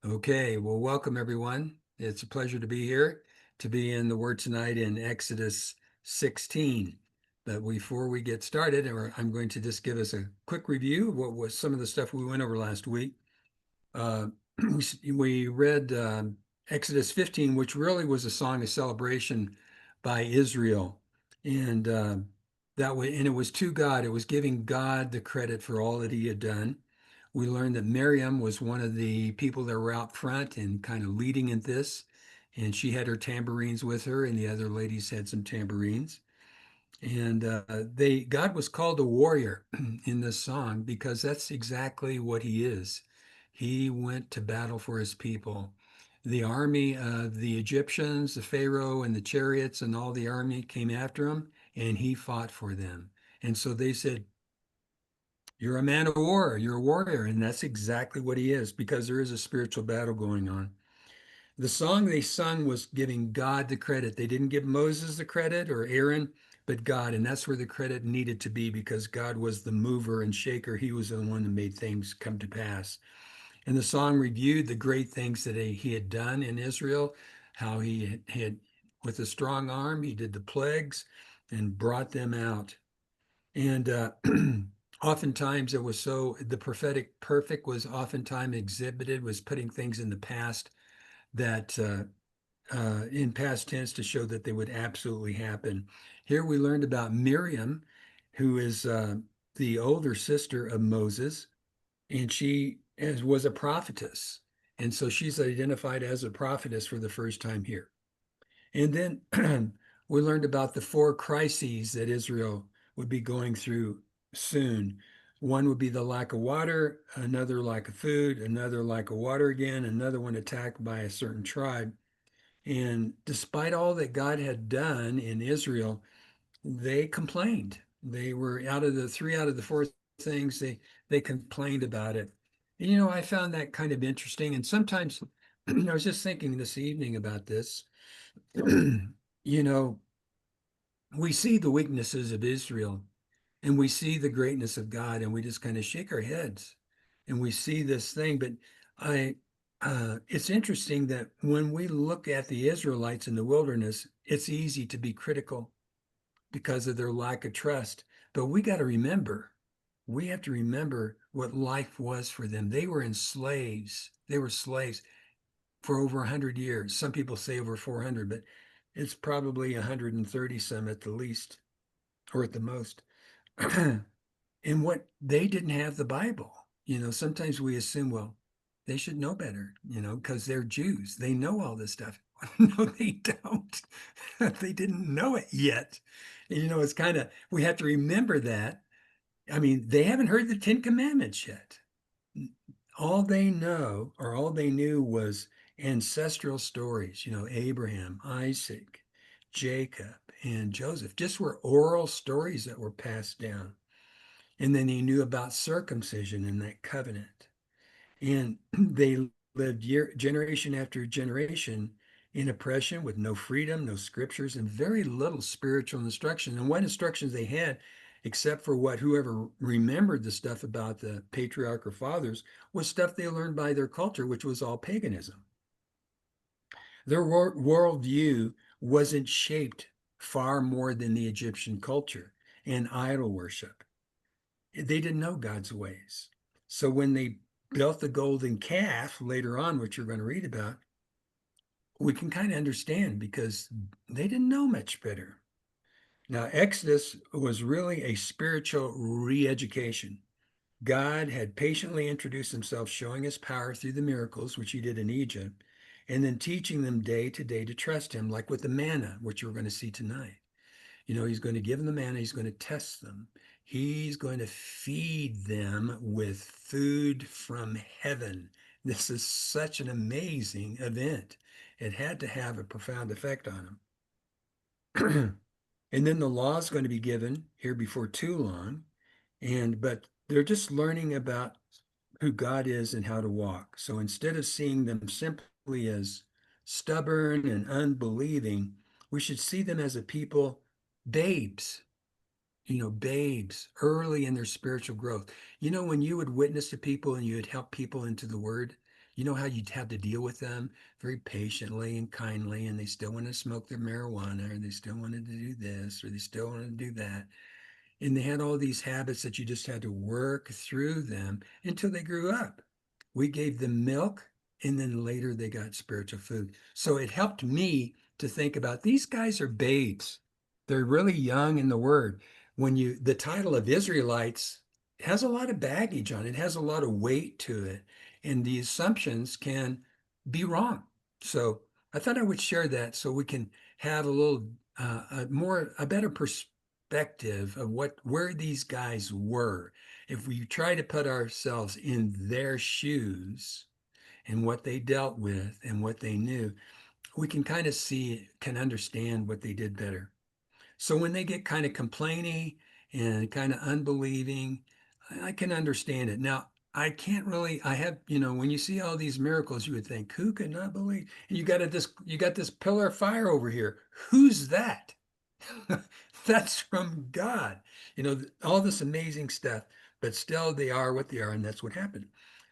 Okay, well, welcome everyone. It's a pleasure to be here, to be in the Word tonight in Exodus 16. But before we get started, I'm going to just give us a quick review of what was some of the stuff we went over last week. Uh, we read Exodus 15, which really was a song of celebration by Israel, and and it was to God. It was giving God the credit for all that He had done. We learned that Miriam was one of the people that were out front and kind of leading in this, and she had her tambourines with her, and the other ladies had some tambourines. And God was called a warrior in this song because that's exactly what he is. He went to battle for his people. The army of the Egyptians, the Pharaoh, and the chariots, and all the army came after him, and he fought for them. And so they said, "You're a man of war, you're a warrior." And that's exactly what he is because there is a spiritual battle going on. The song they sung was giving God the credit. They didn't give Moses the credit or Aaron, but God. And that's where the credit needed to be because God was the mover and shaker. He was the one that made things come to pass. And the song reviewed the great things that he had done in Israel, how he had, with a strong arm, he did the plagues and brought them out. And oftentimes it was so, the prophetic perfect was oftentimes exhibited, was putting things in the past that in past tense to show that they would absolutely happen. Here we learned about Miriam, who is the older sister of Moses, and was a prophetess. And so she's identified as a prophetess for the first time here. And then we learned about the four crises that Israel would be going through soon. One would be the lack of water, another lack of food, another lack of water again, another one attacked by a certain tribe. And despite all that God had done in Israel, they complained. They were out of the three out of the four things they complained about it. And, I found that kind of interesting. And sometimes I was just thinking this evening about this. you know, we see the weaknesses of Israel and we see the greatness of God and we just kind of shake our heads and we see this thing. But it's interesting that when we look at the Israelites in the wilderness, it's easy to be critical because of their lack of trust. But we have to remember what life was for them. They were slaves. They were slaves for over 100 years. Some people say over 400, but it's probably 130 some at the least or at the most. And what they didn't have the Bible. Sometimes we assume, well, they should know better, because they're Jews. They know all this stuff. No, they don't. They didn't know it yet. And, it's kind of, we have to remember that. I mean, they haven't heard the Ten Commandments yet. All they know or all they knew was ancestral stories, Abraham, Isaac, Jacob, and Joseph, just were oral stories that were passed down. And then he knew about circumcision and that covenant. And they lived generation after generation in oppression with no freedom, no scriptures, and very little spiritual instruction. And what instructions they had, except for what whoever remembered the stuff about the patriarchal fathers, was stuff they learned by their culture, which was all paganism. Their worldview wasn't shaped far more than the Egyptian culture and idol worship. They didn't know God's ways. So when they built the golden calf later on, which you're going to read about, we can kind of understand because they didn't know much better. Now, Exodus was really a spiritual re education. God had patiently introduced himself, showing his power through the miracles, which he did in Egypt, and then teaching them day to day to trust him, like with the manna, which we're going to see tonight. He's going to give them the manna. He's going to test them. He's going to feed them with food from heaven. This is such an amazing event. It had to have a profound effect on them. And then the law is going to be given here before too long. But they're just learning about who God is and how to walk. So instead of seeing them simply as stubborn and unbelieving, we should see them as a people, babes, babes early in their spiritual growth. When you would witness to people and you would help people into the word, you know how you'd have to deal with them very patiently and kindly, and they still want to smoke their marijuana, or they still wanted to do this, or they still wanted to do that. And they had all these habits that you just had to work through them until they grew up. We gave them milk, and then later they got spiritual food. So it helped me to think about these guys are babes. They're really young in the word. The title of Israelites has a lot of baggage on it, has a lot of weight to it, and the assumptions can be wrong. So I thought I would share that so we can have a little a better perspective of where these guys were. If we try to put ourselves in their shoes and what they dealt with and what they knew, we can kind of can understand what they did better. So when they get kind of complainy and kind of unbelieving, I can understand it. Now, I can't really, I have, when you see all these miracles, you would think, who could not believe? And you got this pillar of fire over here. Who's that? That's from God. All this amazing stuff, but still they are what they are, and that's what happened.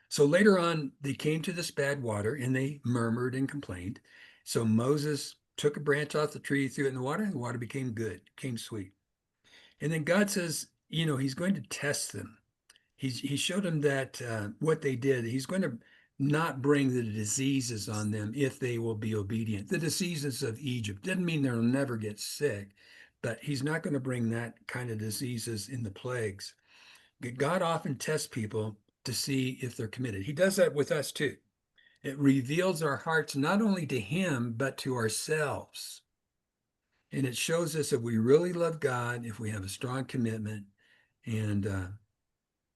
So later on, they came to this bad water and they murmured and complained. So Moses took a branch off the tree, threw it in the water, and the water became good, became sweet. And then God says, he's going to test them. He showed them that what they did, he's going to not bring the diseases on them if they will be obedient. The diseases of Egypt didn't mean they'll never get sick, but he's not going to bring that kind of diseases in the plagues. God often tests people to see if they're committed. He does that with us too. It reveals our hearts not only to him, but to ourselves. And it shows us if we really love God, if we have a strong commitment, and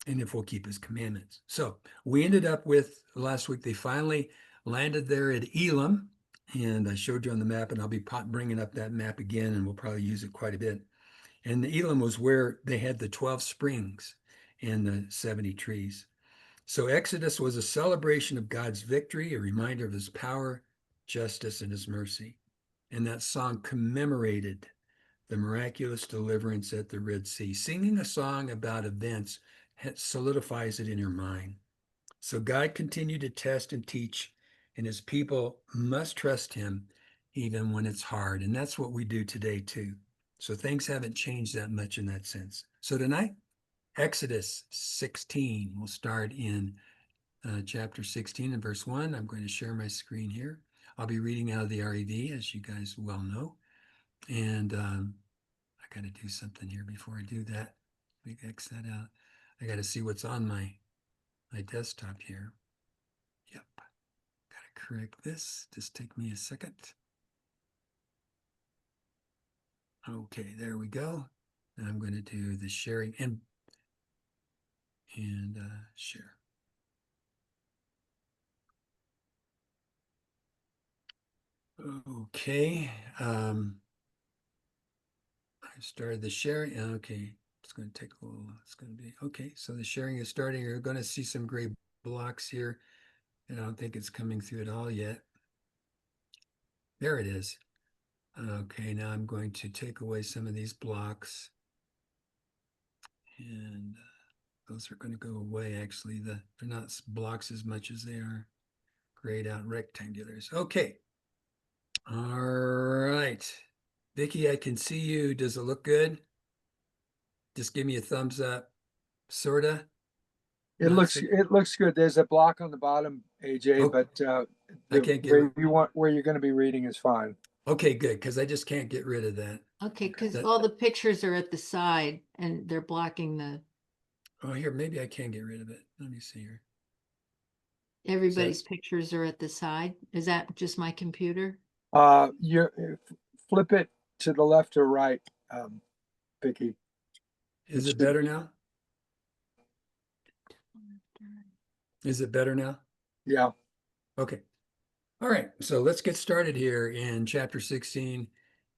if we'll keep his commandments. So we ended up with last week, they finally landed there at Elim. And I showed you on the map, and I'll be bringing up that map again, and we'll probably use it quite a bit. And the Elim was where they had the 12 springs and the 70 trees. So Exodus was a celebration of God's victory, a reminder of his power, justice, and his mercy. And that song commemorated the miraculous deliverance at the Red Sea. Singing a song about events solidifies it in your mind. So God continued to test and teach, and his people must trust him even when it's hard. And that's what we do today too. So things haven't changed that much in that sense. So tonight, Exodus 16. We'll start in chapter 16 and verse 1. I'm going to share my screen here. I'll be reading out of the REV, as you guys well know. And I got to do something here before I do that. Let me X that out. I got to see what's on my desktop here. Yep. Got to correct this. Just take me a second. Okay, there we go. And I'm going to do the sharing and share. Okay. I started the sharing. Okay. It's going to take a little. It's going to be okay. So the sharing is starting. You're going to see some gray blocks here. And I don't think it's coming through at all yet. There it is. Okay, now I'm going to take away some of these blocks. And those are going to go away. Actually, they're not blocks as much as they are grayed out rectangulars. Okay. All right. Vicki, I can see you. Does it look good? Just give me a thumbs up. Sorta. It looks good. There's a block on the bottom, AJ, Oh, but I the can't get. where you're going to be reading is fine. Okay, good, because I just can't get rid of that. Okay, because That- all the pictures are at the side and they're blocking Oh, here, maybe I can get rid of it. Let me see here. everybody's pictures are at the side. Is that just my computer? You flip it to the left or right, Vicky. Is it better now? Is it better now? Yeah. Okay. All right. So let's get started here in chapter 16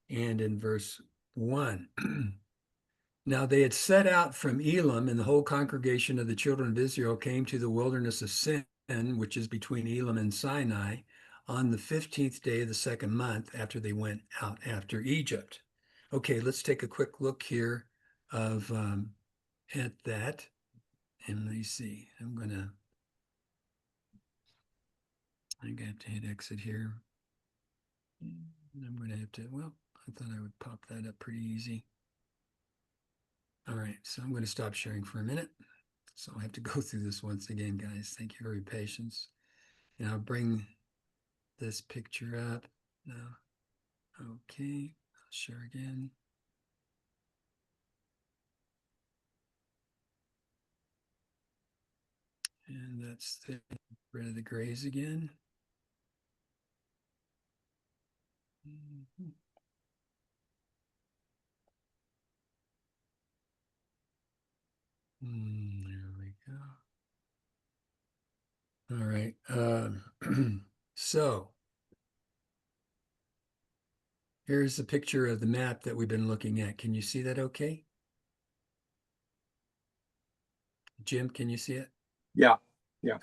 and in verse 1. Now they had set out from Elim, and the whole congregation of the children of Israel came to the wilderness of Sin, which is between Elim and Sinai, on the 15th day of the second month after they went out after Egypt. Okay, let's take a quick look here of at that. And let me see. I'm going to I think I have to hit exit here. And I'm going to have to, well, I thought I would pop that up pretty easy. All right, so I'm going to stop sharing for a minute. So I'll have to go through this once again, guys. Thank you for your patience. And I'll bring this picture up now. Okay, I'll share again. And that's rid of the grays again. Mhm. There we go. All right. So here's a picture of the map that we've been looking at. Can you see that okay? Jim, can you see it? Yeah.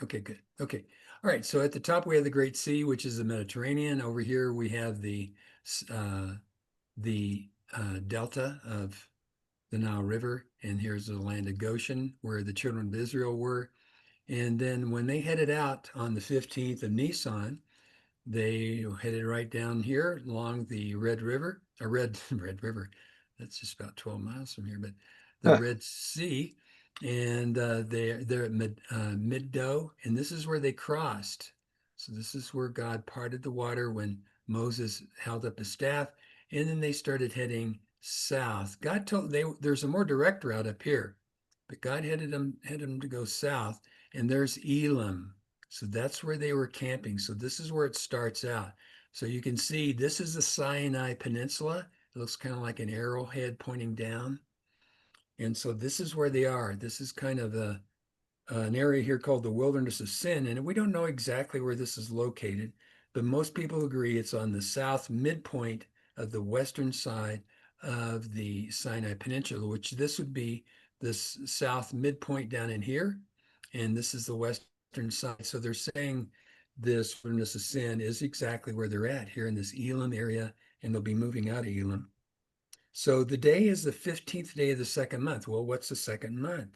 Okay, good. Okay. All right. So at the top we have the Great Sea, which is the Mediterranean. Over here we have the delta of the Nile River, and here's the land of Goshen, where the children of Israel were. And then when they headed out on the 15th of Nisan, they headed right down here along the Red River, a Red River. That's just about 12 miles from here, but the Huh. Red Sea, and they're at Middo, and this is where they crossed. So this is where God parted the water when Moses held up his staff, and then they started heading south. God told there's a more direct route up here, but God headed them to go south, and there's Elim. So that's where they were camping. So this is where it starts out. So you can see this is the Sinai Peninsula. It looks kind of like an arrowhead pointing down. And so this is where they are. This is kind of an area here called the Wilderness of Sin. And we don't know exactly where this is located, but most people agree it's on the south midpoint of the western side of the Sinai Peninsula, which this would be this south midpoint down in here. And this is the western side. So they're saying this Wilderness of Sin is exactly where they're at here in this Elim area, and they'll be moving out of Elim. So the day is the 15th day of the second month. Well, what's the second month?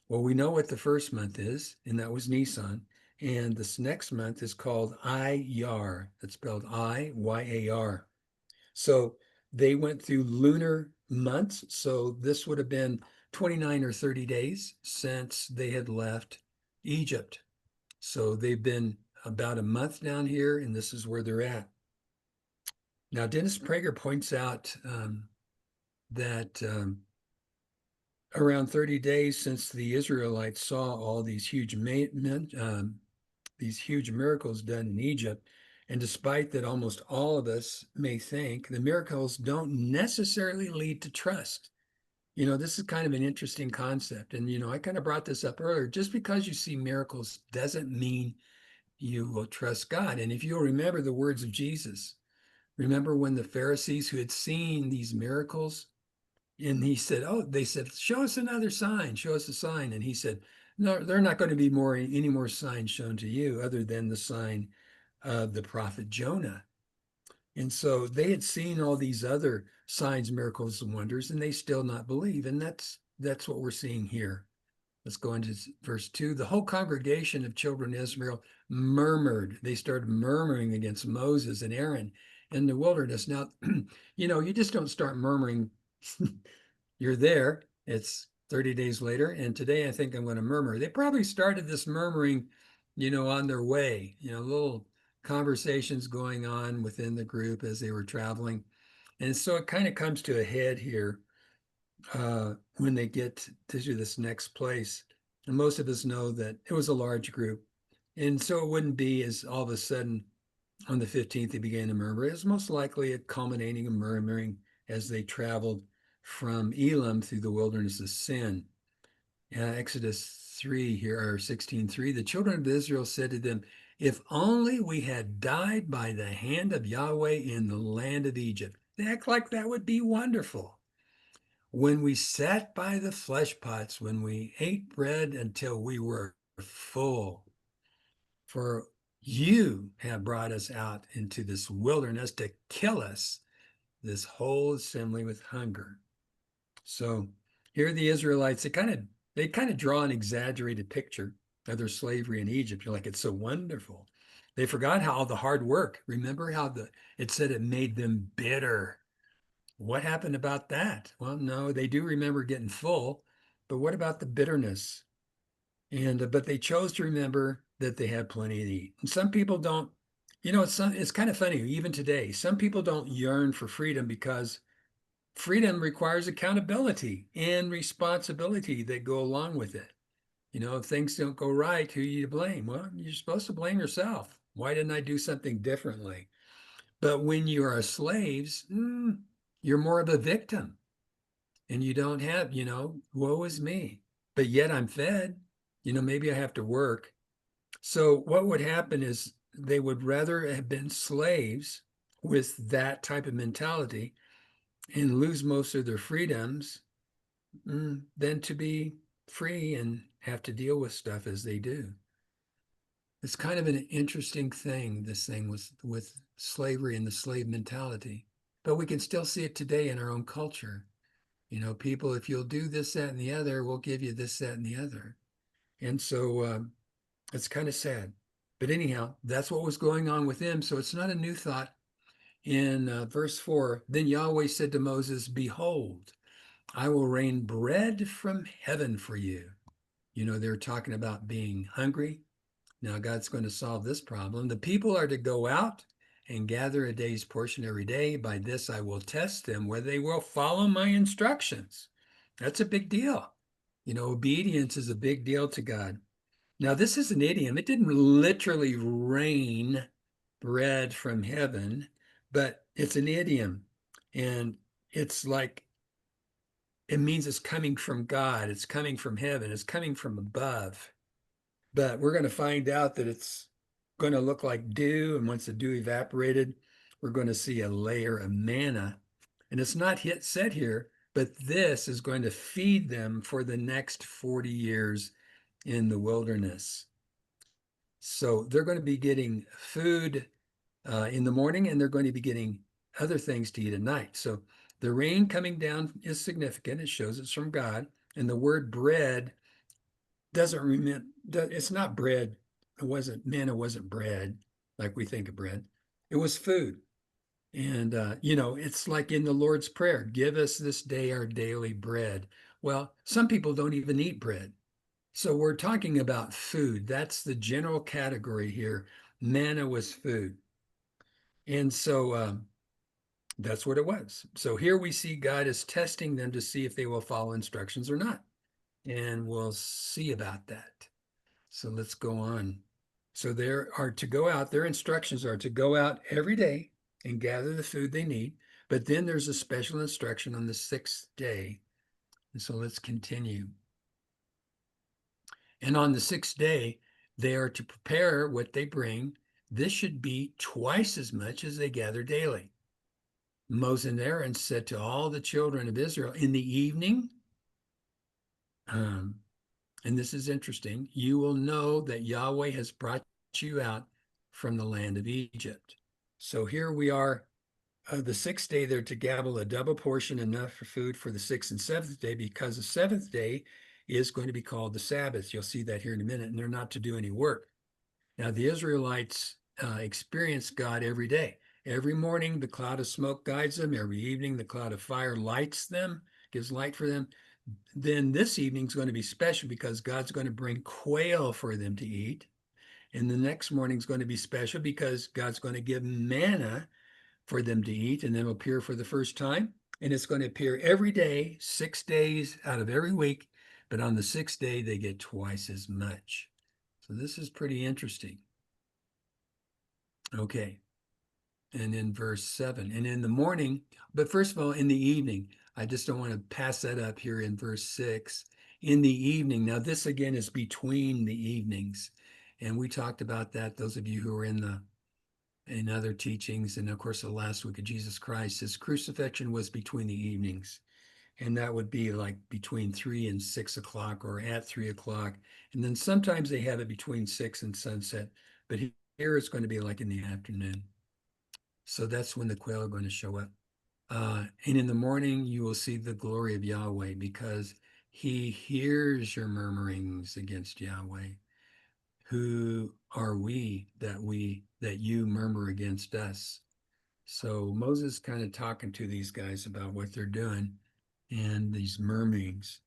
Well, we know what the first month is, and that was Nisan. And this next month is called Iyar. It's spelled Iyar. So they went through lunar months. So this would have been 29 or 30 days since they had left Egypt. So they've been about a month down here, and this is where they're at. Now, Dennis Prager points out that around 30 days since the Israelites saw all these huge miracles done in Egypt, and despite that almost all of us may think the miracles don't necessarily lead to trust. You know, this is kind of an interesting concept. And, you know, I kind of brought this up earlier. Just because you see miracles doesn't mean you will trust God. And if you'll remember the words of Jesus, remember when the Pharisees who had seen these miracles, and he said, oh, they said, show us another sign, show us a sign. And he said, no, there are not going to be any more signs shown to you other than the sign of the prophet Jonah. And so they had seen all these other signs, miracles, and wonders, and they still not believe. And that's what we're seeing here. Let's go into verse 2. The whole congregation of children of Israel murmured. They started murmuring against Moses and Aaron in the wilderness. Now, you know, you just don't start murmuring. You're there. It's 30 days later. And today I think I'm going to murmur. They probably started this murmuring, you know, on their way, you know, little conversations going on within the group as they were traveling. And so it kind of comes to a head here when they get to this next place. And most of us know that it was a large group. And so it wouldn't be as all of a sudden on the 15th they began to murmur. It was most likely a culminating of murmuring as they traveled from Elim through the wilderness of Sin. Exodus 3 here, or 16:3, the children of Israel said to them, if only we had died by the hand of Yahweh in the land of Egypt. They act like that would be wonderful. When we sat by the flesh pots, when we ate bread until we were full, for you have brought us out into this wilderness to kill us, this whole assembly with hunger. So here the Israelites, they kind of draw an exaggerated picture of their slavery in Egypt. You're like, it's so wonderful. They forgot how the hard work. Remember how it said it made them bitter. What happened about that? Well, no, they do remember getting full, but what about the bitterness? And but they chose to remember that they had plenty to eat. And some people don't, it's kind of funny, even today, some people don't yearn for freedom because freedom requires accountability and responsibility that go along with it. If things don't go right, who are you to blame? Well, you're supposed to blame yourself. Why didn't I do something differently? But when you are slaves, you're more of a victim and you don't have, woe is me. But yet I'm fed, maybe I have to work. So what would happen is they would rather have been slaves with that type of mentality and lose most of their freedoms than to be free and have to deal with stuff as they do. It's kind of an interesting thing, this thing with slavery and the slave mentality. But we can still see it today in our own culture. People, if you'll do this, that, and the other, we'll give you this, that, and the other. And so it's kind of sad. But anyhow, that's what was going on with them. So it's not a new thought. In verse 4, then Yahweh said to Moses, behold, I will rain bread from heaven for you. They're talking about being hungry. Now God's going to solve this problem. The people are to go out and gather a day's portion every day. By this I will test them whether they will follow my instructions. That's a big deal. Obedience is a big deal to God. Now, this is an idiom. It didn't literally rain bread from heaven, but it's an idiom. And it's like, it means it's coming from God. It's coming from heaven. It's coming from above. But we're going to find out that it's going to look like dew. And once the dew evaporated, we're going to see a layer of manna. And it's not yet said here, but this is going to feed them for the next 40 years in the wilderness. So they're going to be getting food in the morning, and they're going to be getting other things to eat at night. So the rain coming down is significant. It shows it's from God. And the word bread doesn't mean, it's not bread. Manna wasn't bread like we think of bread. It was food. And, it's like in the Lord's Prayer, give us this day our daily bread. Well, some people don't even eat bread. So we're talking about food. That's the general category here. Manna was food. And so that's what it was. So here we see God is testing them to see if they will follow instructions or not. And we'll see about that. So let's go on. So there are to go out, their instructions are to go out every day and gather the food they need. But then there's a special instruction on the sixth day. And so let's continue. And on the sixth day, they are to prepare what they bring. This should be twice as much as they gather daily. Moses and Aaron said to all the children of Israel in the evening, and this is interesting, you will know that Yahweh has brought you out from the land of Egypt. So here we are, the sixth day, they're to gather a double portion, enough for food for the sixth and seventh day, because the seventh day is going to be called the Sabbath. You'll see that here in a minute, and they're not to do any work. Now, the Israelites experience God every day. Every morning, the cloud of smoke guides them. Every evening, the cloud of fire lights them, gives light for them. Then this evening is going to be special because God's going to bring quail for them to eat. And the next morning is going to be special because God's going to give manna for them to eat, and then it'll appear for the first time. And it's going to appear every day, 6 days out of every week. But on the sixth day, they get twice as much. So this is pretty interesting. Okay. And in verse 7, and in the morning, but first of all, in the evening, I just don't want to pass that up here in verse 6. In the evening, now this again is between the evenings. And we talked about that, those of you who are in other teachings, and of course the last week of Jesus Christ, his crucifixion was between the evenings. And that would be like between 3 and 6 o'clock or at 3 o'clock. And then sometimes they have it between 6 and sunset, but here it's going to be like in the afternoon. So that's when the quail are going to show up. And in the morning, you will see the glory of Yahweh, because he hears your murmurings against Yahweh, who are we that you murmur against us? So Moses kind of talking to these guys about what they're doing and these murmurings.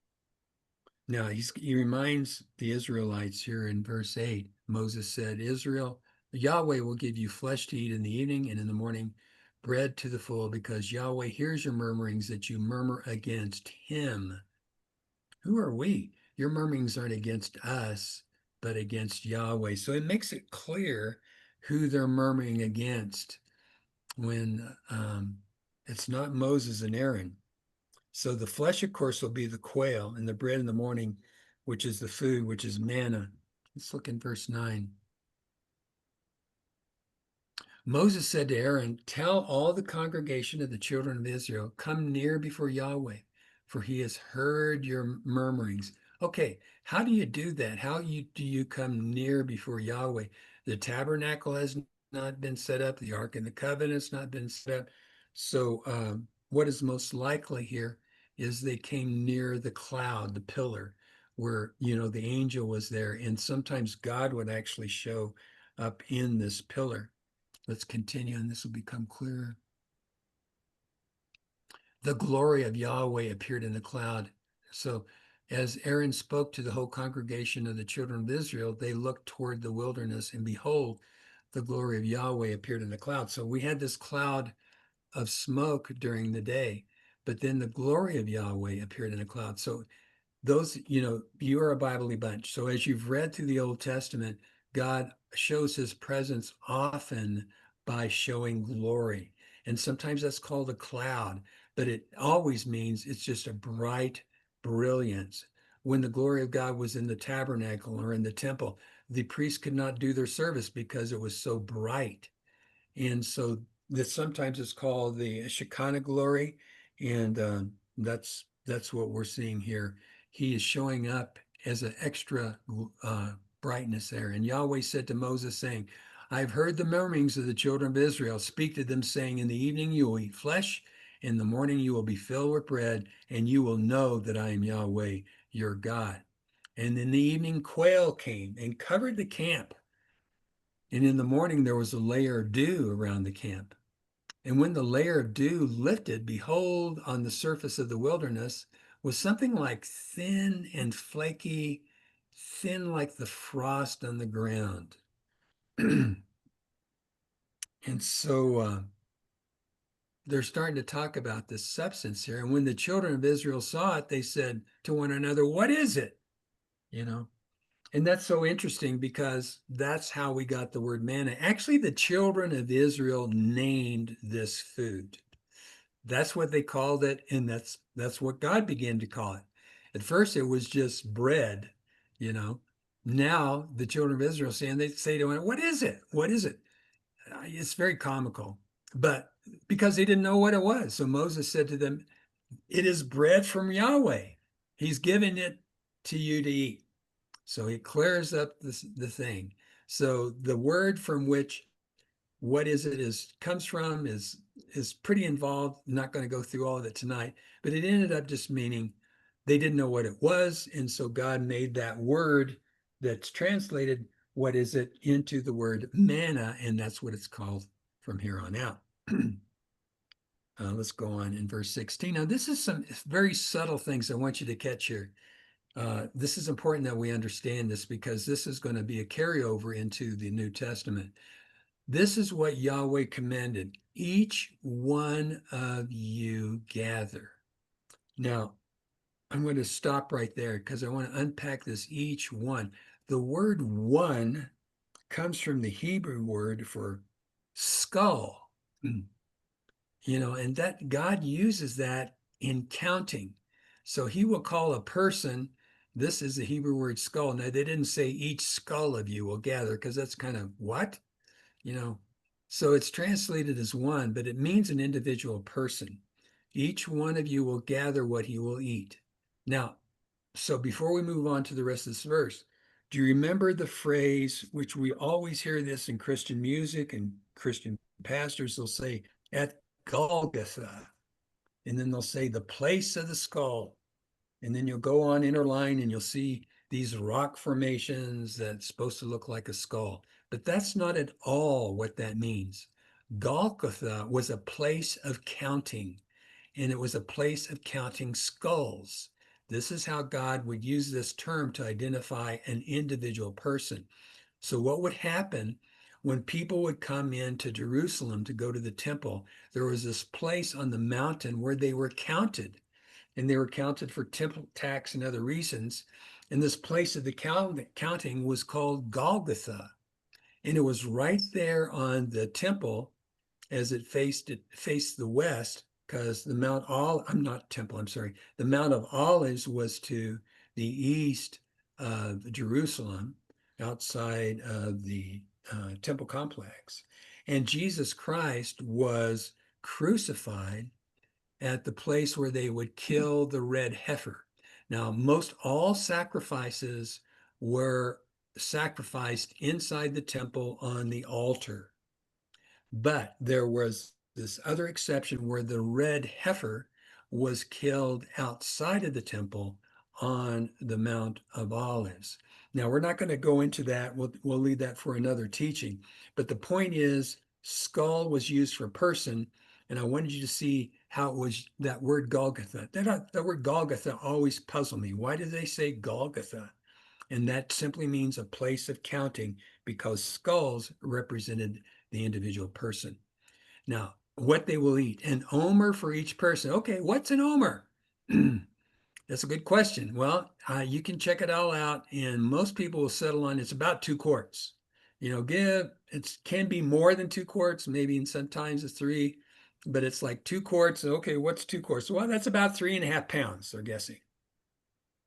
Now he reminds the Israelites here in verse 8. Moses said, Israel, Yahweh will give you flesh to eat in the evening, and in the morning bread to the full, because Yahweh hears your murmurings that you murmur against him. Who are we? Your murmurings aren't against us, but against Yahweh. So it makes it clear who they're murmuring against when it's not Moses and Aaron. So the flesh, of course, will be the quail, and the bread in the morning, which is the food, which is manna. Let's look in verse 9. Moses said to Aaron, tell all the congregation of the children of Israel, come near before Yahweh, for he has heard your murmurings. Okay, how do you do that? Do you come near before Yahweh? The tabernacle has not been set up. The Ark and the Covenant has not been set up. So what is most likely here is they came near the cloud, the pillar, where, the angel was there. And sometimes God would actually show up in this pillar. Let's continue, and this will become clearer. The glory of Yahweh appeared in the cloud. So as Aaron spoke to the whole congregation of the children of Israel, they looked toward the wilderness, and behold, the glory of Yahweh appeared in the cloud. So we had this cloud of smoke during the day, but then the glory of Yahweh appeared in the cloud. So those, you are a Bible-y bunch. So as you've read through the Old Testament, God shows his presence often by showing glory. And sometimes that's called a cloud, but it always means it's just a bright brilliance. When the glory of God was in the tabernacle or in the temple, the priests could not do their service because it was so bright. And so this sometimes is called the Shekinah glory, and that's what we're seeing here. He is showing up as an extra brightness there. And Yahweh said to Moses, saying, I've heard the murmurings of the children of Israel. Speak to them, saying, in the evening you will eat flesh, in the morning you will be filled with bread, and you will know that I am Yahweh, your God. And in the evening quail came and covered the camp. And in the morning there was a layer of dew around the camp. And when the layer of dew lifted, behold, on the surface of the wilderness was something like thin and flaky, thin like the frost on the ground. And so they're starting to talk about this substance here. And when the children of Israel saw it, they said to one another, what is it? And that's so interesting because that's how we got the word manna. Actually, the children of Israel named this food. That's what they called it, and that's what God began to call it. At first, it was just bread, Now the children of Israel they say to him, "What is it? What is it?" It's very comical, but because they didn't know what it was, so Moses said to them, "It is bread from Yahweh. He's giving it to you to eat." So he clears up the thing. So the word from which what is it is comes from is pretty involved. I'm not going to go through all of it tonight, but it ended up just meaning they didn't know what it was. And so God made that word that's translated, what is it, into the word manna, and that's what it's called from here on out. Let's go on in verse 16. Now, this is some very subtle things I want you to catch here. This is important that we understand this because this is going to be a carryover into the New Testament. This is what Yahweh commanded. Each one of you gather. Now, I'm going to stop right there because I want to unpack this each one. The word one comes from the Hebrew word for skull. And that God uses that in counting. So he will call a person, this is the Hebrew word skull. Now, they didn't say each skull of you will gather because that's kind of what? So it's translated as one, but it means an individual person. Each one of you will gather what he will eat. Now, so before we move on to the rest of this verse, do you remember the phrase, which we always hear this in Christian music and Christian pastors, they'll say, at Golgotha, and then they'll say the place of the skull. And then you'll go on inner line and you'll see these rock formations that's supposed to look like a skull. But that's not at all what that means. Golgotha was a place of counting, and it was a place of counting skulls. This is how God would use this term to identify an individual person. So what would happen when people would come into Jerusalem to go to the temple? There was this place on the mountain where they were counted, and they were counted for temple tax and other reasons. And this place of the counting was called Golgotha. And it was right there on the temple as it faced the west, because the the Mount of Olives was to the east of Jerusalem, outside of the temple complex. And Jesus Christ was crucified at the place where they would kill the red heifer. Now, most all sacrifices were sacrificed inside the temple on the altar. But there was this other exception where the red heifer was killed outside of the temple on the Mount of Olives. Now, we're not going to go into that. We'll leave that for another teaching. But the point is, skull was used for person. And I wanted you to see how it was that word Golgotha. That word Golgotha always puzzled me. Why did they say Golgotha? And that simply means a place of counting, because skulls represented the individual person. Now, what they will eat, an omer for each person. Okay, what's an omer? That's a good question. Well, you can check it all out, and most people will settle on it's about 2 quarts. It can be more than 2 quarts, maybe sometimes it's 3, but it's like 2 quarts. Okay, what's 2 quarts? Well, that's about 3.5 pounds, they're guessing.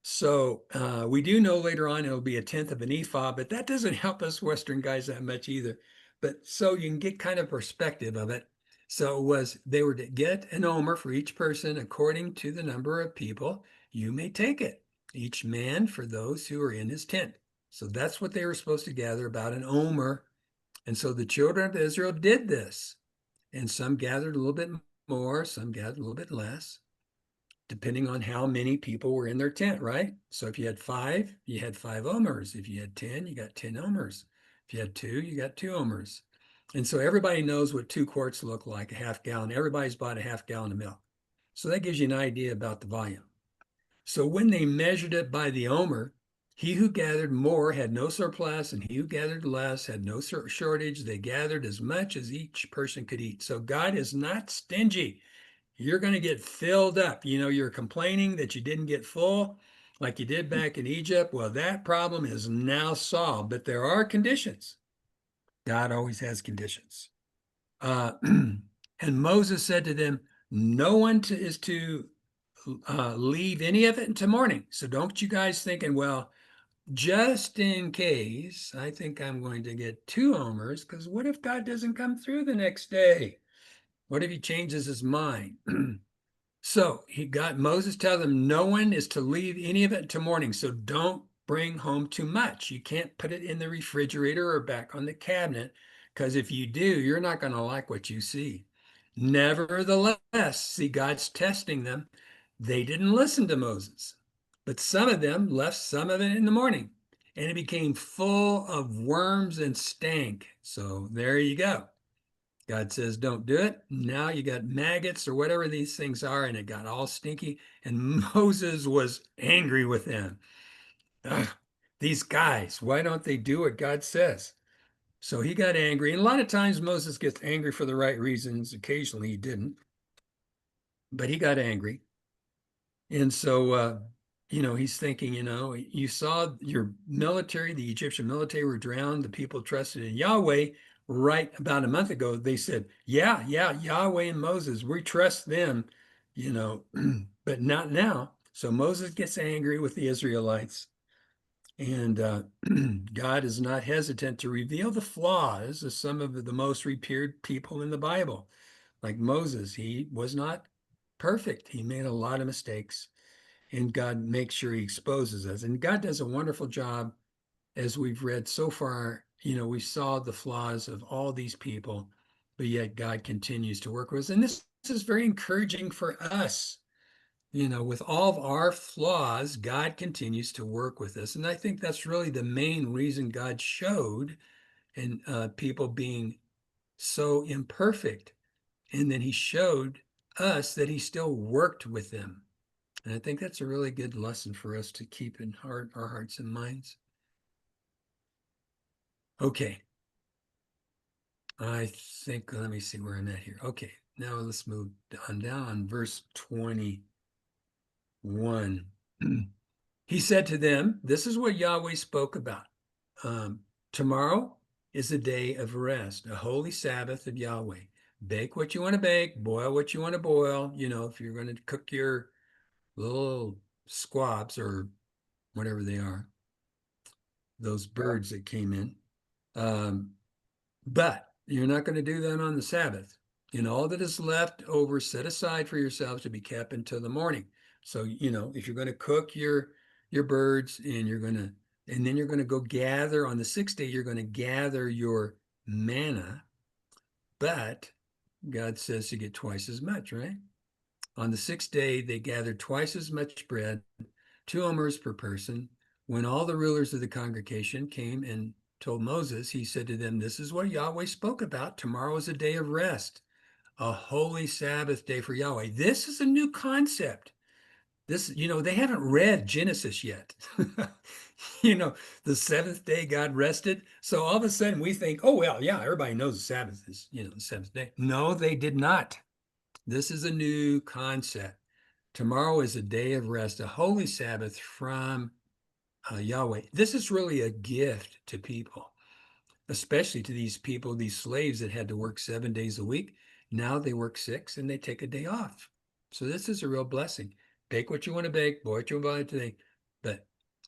So we do know later on it'll be 1/10 of an ephah, but that doesn't help us Western guys that much either. But so you can get kind of perspective of it. So they were to get an omer for each person according to the number of people. You may take it, each man for those who are in his tent. So that's what they were supposed to gather, about an omer. And so the children of Israel did this. And some gathered a little bit more, some gathered a little bit less, depending on how many people were in their tent, right? So if you had 5, you had 5 omers. If you had 10, you got 10 omers. If you had 2, you got 2 omers. And so everybody knows what 2 quarts look like, a half gallon. Everybody's bought a half gallon of milk. So that gives you an idea about the volume. So when they measured it by the omer, he who gathered more had no surplus, and he who gathered less had no shortage. They gathered as much as each person could eat. So God is not stingy. You're going to get filled up. You're complaining that you didn't get full like you did back in Egypt. Well, that problem is now solved, but there are conditions. God always has conditions. And Moses said to them, no one is to leave any of it until morning. So don't you guys thinking, well, just in case, I think I'm going to get 2 omers, because what if God doesn't come through the next day? What if he changes his mind? So Moses tell them no one is to leave any of it until morning. So don't bring home too much. You can't put it in the refrigerator or back on the cabinet, because if you do, you're not going to like what you see. Nevertheless, see, God's testing them. They didn't listen to Moses, but some of them left some of it in the morning, and it became full of worms and stank. So there you go. God says, don't do it. Now you got maggots or whatever these things are, and it got all stinky. And Moses was angry with them. Ugh, these guys, why don't they do what God says? So he got angry. And a lot of times Moses gets angry for the right reasons. Occasionally he didn't, but he got angry. And so, he's thinking, you saw your military, the Egyptian military were drowned. The people trusted in Yahweh. Right about a month ago, they said, yeah, Yahweh and Moses, we trust them, but not now. So Moses gets angry with the Israelites. And God is not hesitant to reveal the flaws of some of the most revered people in the Bible. Like Moses, he was not perfect. He made a lot of mistakes. And God makes sure he exposes us. And God does a wonderful job, as we've read so far. We saw the flaws of all these people, but yet God continues to work with us. And this is very encouraging for us. with all of our flaws, God continues to work with us. And I think that's really the main reason God showed and people being so imperfect. And then he showed us that he still worked with them. And I think that's a really good lesson for us to keep in our hearts and minds. Okay. I think, let me see where I'm at here. Okay. Now let's move on down verse 21. He said to them, this is what Yahweh spoke about. Tomorrow is a day of rest, a holy Sabbath of Yahweh. Bake what you want to bake, boil what you want to boil. If you're going to cook your little squabs or whatever they are, those birds that came in. But you're not going to do that on the Sabbath. And all that is left over, set aside for yourselves to be kept until the morning. So, if you're going to cook your birds and then you're going to go gather on the sixth day, you're going to gather your manna. But God says to get twice as much, right? On the sixth day, they gathered twice as much bread, 2 omers per person. When all the rulers of the congregation came and told Moses, he said to them, this is what Yahweh spoke about. Tomorrow is a day of rest, a holy Sabbath day for Yahweh. This is a new concept. They haven't read Genesis yet. The seventh day God rested. So all of a sudden we think, oh, well, yeah, everybody knows the Sabbath is, the seventh day. No, they did not. This is a new concept. Tomorrow is a day of rest, a holy Sabbath from Yahweh. This is really a gift to people, especially to these people, these slaves that had to work 7 days a week. Now they work 6 and they take a day off. So this is a real blessing. Bake what you want to bake, boil what you want to boil today. But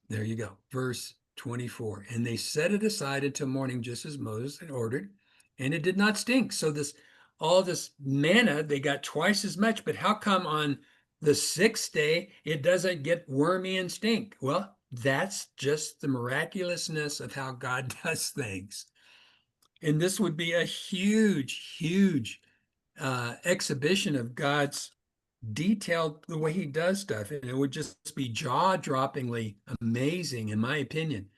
there you go. Verse 24. And they set it aside until morning, just as Moses had ordered, and it did not stink. So all this manna, they got twice as much. But how come on the 6th day it doesn't get wormy and stink? Well, that's just the miraculousness of how God does things. And this would be a huge, huge exhibition of God's detailed the way he does stuff. And it would just be jaw-droppingly amazing, in my opinion,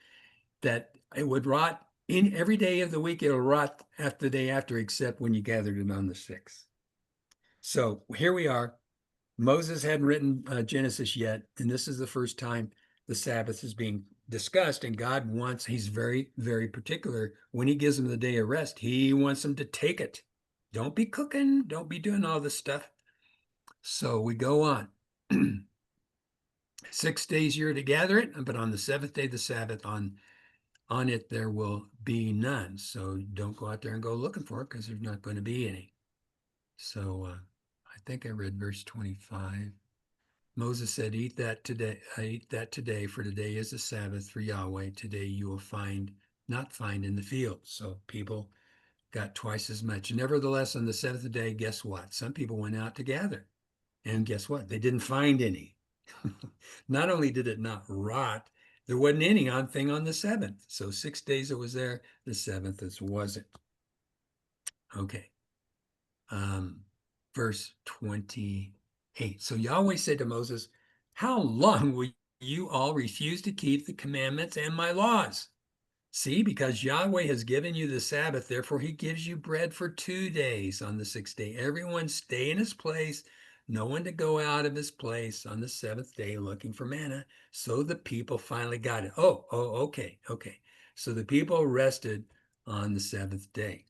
that it would rot in every day of the week. It'll rot after the day after, except when you gathered it on the 6th. So here we are. Moses hadn't written Genesis yet, and this is the first time the Sabbath is being discussed. And God he's very, very particular. When he gives them the day of rest, he wants them to take it. Don't be cooking, don't be doing all this stuff. So we go on. 6 days you're to gather it, but on the 7th day, the Sabbath, on it there will be none. So don't go out there and go looking for it, because there's not going to be any. So I think I read verse 25. Moses said, eat that today, for today is the Sabbath for Yahweh. Today you will not find in the field. So people got twice as much. Nevertheless, on the 7th day, guess what? Some people went out to gather. And guess what? They didn't find any. Not only did it not rot, there wasn't any thing on the 7th. So 6 days it was there, the 7th it wasn't. Okay. Verse 28. So Yahweh said to Moses, how long will you all refuse to keep the commandments and my laws? See, because Yahweh has given you the Sabbath, therefore he gives you bread for 2 days on the 6th day. Everyone stay in his place, no one to go out of his place on the 7th day looking for manna. So the people finally got it. Okay. So the people rested on the 7th day.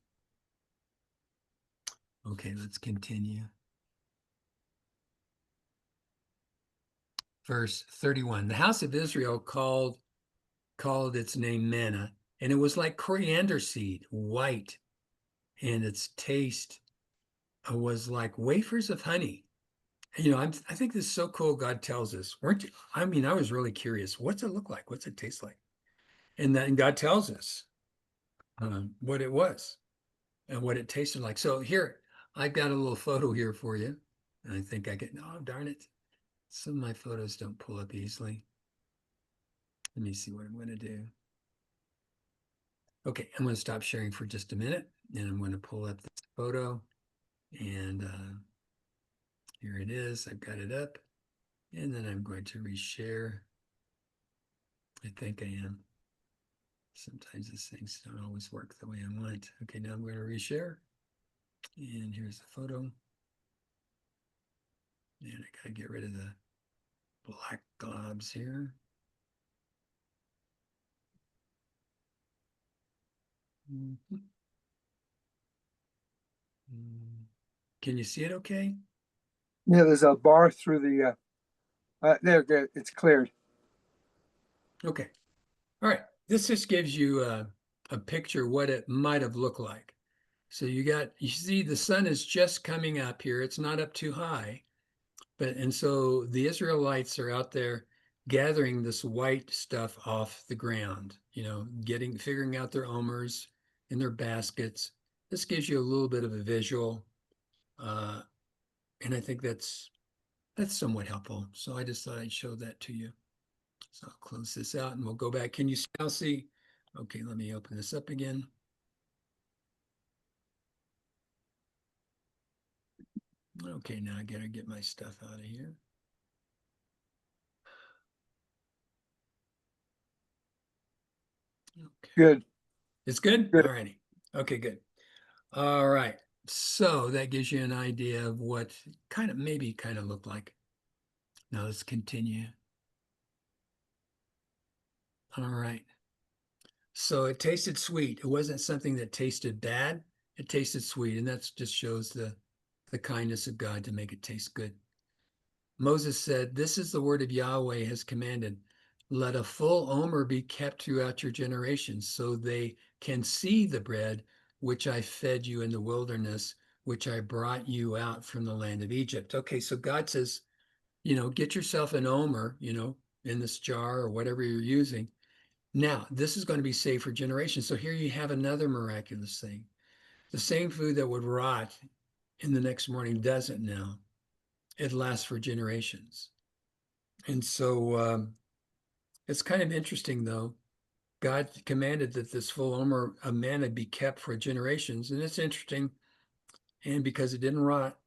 Okay, let's continue. Verse 31. The house of Israel called its name manna, and it was like coriander seed, white, and its taste was like wafers of honey. I think this is so cool. God tells us, weren't you? I was really curious. What's it look like? What's it taste like? And then God tells us what it was and what it tasted like. So here, I've got a little photo here for you. And I think oh, darn it. Some of my photos don't pull up easily. Let me see what I'm going to do. Okay, I'm going to stop sharing for just a minute, and I'm going to pull up this photo. And here it is. I've got it up. And then I'm going to reshare. I think I am. Sometimes these things don't always work the way I want. Okay, now I'm going to reshare. And here's the photo. And I got to get rid of the black globs here. Mhm. Can you see it okay? Yeah, there's a bar through the, there, it's cleared. Okay. All right. This just gives you a picture what it might have looked like. So you see the sun is just coming up here. It's not up too high. And so the Israelites are out there gathering this white stuff off the ground, figuring out their omers in their baskets. This gives you a little bit of a visual. And I think that's somewhat helpful. So I just thought I'd show that to you. So I'll close this out and we'll go back. Can you now see? Okay, let me open this up again. Okay, now I gotta get my stuff out of here. Okay. Good. It's good? Good. All righty. Okay, good. All right. So that gives you an idea of what maybe looked like. Now let's continue. All right. So it tasted sweet. It wasn't something that tasted bad. It tasted sweet. And that just shows the kindness of God to make it taste good. Moses said, "This is the word of Yahweh has commanded. Let a full omer be kept throughout your generations, so they can see the bread which I fed you in the wilderness, which I brought you out from the land of Egypt." Okay, so God says, get yourself an omer, in this jar or whatever you're using. Now, this is going to be saved for generations. So here you have another miraculous thing. The same food that would rot in the next morning doesn't now. It lasts for generations. And so it's kind of interesting, though. God commanded that this full omer of manna be kept for generations. And it's interesting, and because it didn't rot.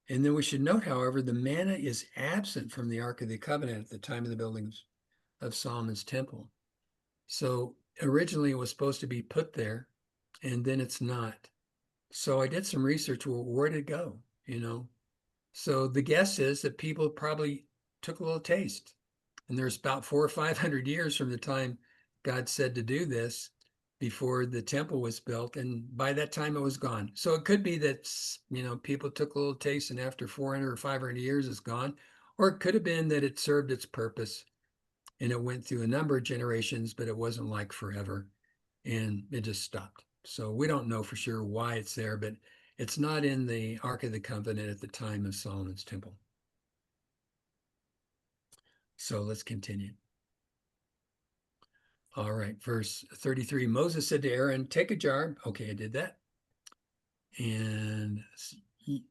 And then we should note, however, the manna is absent from the Ark of the Covenant at the time of the building of Solomon's temple. So originally it was supposed to be put there, and then it's not. So I did some research. Well, where did it go? So the guess is that people probably took a little taste. And there's about 400 or 500 years from the time God said to do this before the temple was built. And by that time it was gone. So it could be that, people took a little taste and after 400 or 500 years it's gone. Or it could have been that it served its purpose and it went through a number of generations, but it wasn't like forever. And it just stopped. So we don't know for sure why it's there, but it's not in the Ark of the Covenant at the time of Solomon's temple. So let's continue. All right, verse 33, Moses said to Aaron, "Take a jar." Okay, I did that. And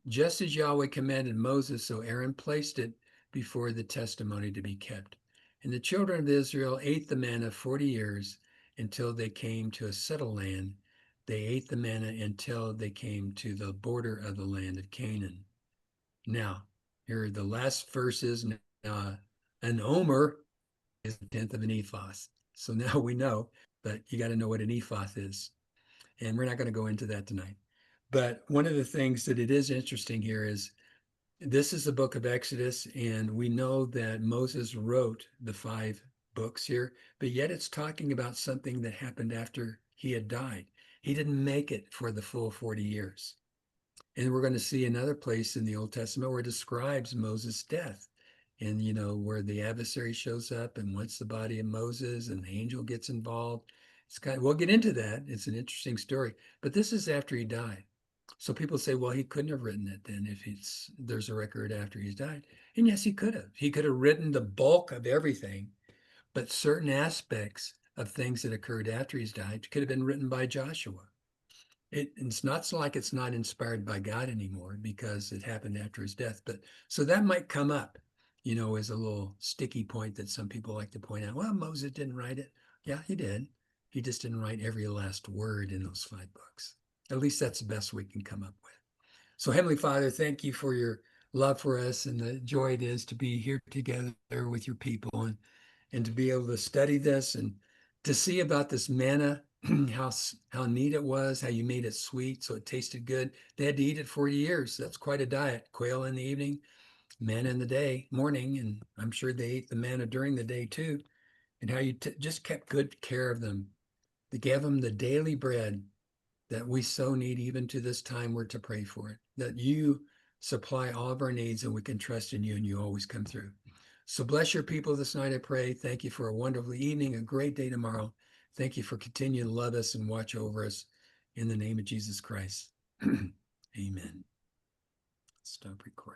just as Yahweh commanded Moses, so Aaron placed it before the testimony to be kept. And the children of Israel ate the manna 40 years until they came to a settled land. They ate the manna until they came to the border of the land of Canaan. Now, here are the last verses. An omer is a tenth of an ephah. So now we know, but you got to know what an ephah is. And we're not going to go into that tonight. But one of the things that it is interesting here is this is the book of Exodus, and we know that Moses wrote the 5 books here, but yet it's talking about something that happened after he had died. He didn't make it for the full 40 years. And we're going to see another place in the Old Testament where it describes Moses' death. And, where the adversary shows up and wants the body of Moses and the angel gets involved. We'll get into that. It's an interesting story. But this is after he died. So people say, well, he couldn't have written it then if there's a record after he's died. And yes, he could have. He could have written the bulk of everything, but certain aspects of things that occurred after he's died could have been written by Joshua. It's not like it's not inspired by God anymore because it happened after his death. But so that might come up, as a little sticky point that some people like to point out. Well, Moses didn't write it. Yeah, he did. He just didn't write every last word in those 5 books. At least that's the best we can come up with. So Heavenly Father, thank you for your love for us and the joy it is to be here together with your people and to be able to study this and to see about this manna, how neat it was, how you made it sweet so it tasted good. They had to eat it 40 years. That's quite a diet. Quail in the evening, manna in the morning, and I'm sure they ate the manna during the day too. And how you just kept good care of them. They gave them the daily bread that we so need even to this time. We're to pray for it, that you supply all of our needs and we can trust in you and you always come through. So bless your people this night, I pray. Thank you for a wonderful evening, a great day tomorrow. Thank you for continuing to love us and watch over us in the name of Jesus Christ. Amen. Stop recording.